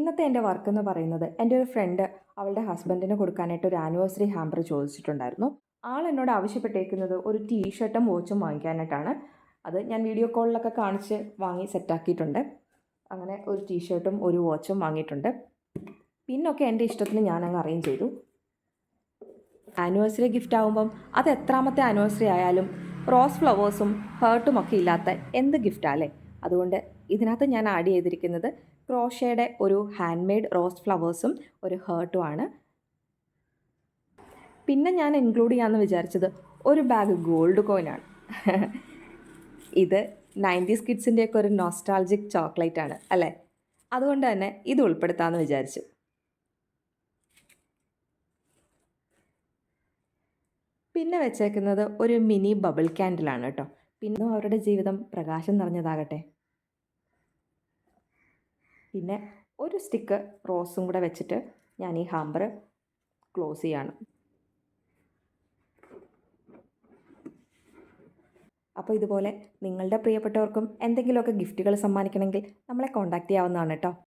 ഇന്നത്തെ എൻ്റെ വർക്ക് എന്ന് പറയുന്നത് എൻ്റെ ഒരു ഫ്രണ്ട് അവളുടെ ഹസ്ബൻഡിന് കൊടുക്കാനായിട്ട് ഒരു ആനിവേഴ്സറി ഹാമ്പർ ചോദിച്ചിട്ടുണ്ടായിരുന്നു. ആൾ എന്നോട് ആവശ്യപ്പെട്ടേക്കുന്നത് ഒരു ടീഷർട്ടും വാച്ചും വാങ്ങിക്കാനായിട്ടാണ്. അത് ഞാൻ വീഡിയോ കോളിലൊക്കെ കാണിച്ച് വാങ്ങി സെറ്റാക്കിയിട്ടുണ്ട്. അങ്ങനെ ഒരു ടീഷർട്ടും ഒരു വാച്ചും വാങ്ങിയിട്ടുണ്ട്. പിന്നൊക്കെ എൻ്റെ ഇഷ്ടത്തിന് ഞാൻ അങ്ങ് അറേഞ്ച് ചെയ്തു. ആനിവേഴ്സറി ഗിഫ്റ്റ് ആകുമ്പം അത് എത്രാമത്തെ ആനിവേഴ്സറി ആയാലും റോസ് ഫ്ലവേഴ്സും ഹേർട്ടും ഒക്കെ ഇല്ലാത്ത എന്ത് ഗിഫ്റ്റാല്ലേ. അതുകൊണ്ട് ഇതിനകത്ത് ഞാൻ ആഡ് ചെയ്തിരിക്കുന്നത് ക്രോഷയുടെ ഒരു ഹാൻഡ് മെയ്ഡ് റോസ് ഫ്ലവേഴ്സും ഒരു ഹേർട്ടുമാണ്. പിന്നെ ഞാൻ ഇൻക്ലൂഡ് ചെയ്യാമെന്ന് വിചാരിച്ചത് ഒരു ബാഗ് ഗോൾഡ് കോയിനാണ്. ഇത് 90s കിഡ്സിൻ്റെയൊക്കെ ഒരു നോസ്റ്റാൾജിക് ചോക്ലേറ്റ് ആണ് അല്ലേ. അതുകൊണ്ട് തന്നെ ഇത് ഉൾപ്പെടുത്താമെന്ന് വിചാരിച്ചു. പിന്നെ വെച്ചേക്കുന്നത് ഒരു മിനി ബബിൾ ക്യാൻഡിലാണ് കേട്ടോ. പിന്നെ അവരുടെ ജീവിതം പ്രകാശം നിറഞ്ഞതാകട്ടെ. പിന്നെ ഒരു സ്റ്റിക്ക് റോസും കൂടെ വെച്ചിട്ട് ഞാൻ ഈ ഹാമ്പർ ക്ലോസ് ചെയ്യാണ്. അപ്പോൾ ഇതുപോലെ നിങ്ങളുടെ പ്രിയപ്പെട്ടവർക്കും എന്തെങ്കിലുമൊക്കെ ഗിഫ്റ്റുകൾ സമ്മാനിക്കണമെങ്കിൽ നമ്മളെ കോൺടാക്റ്റ് ചെയ്യാവുന്നതാണ് കേട്ടോ.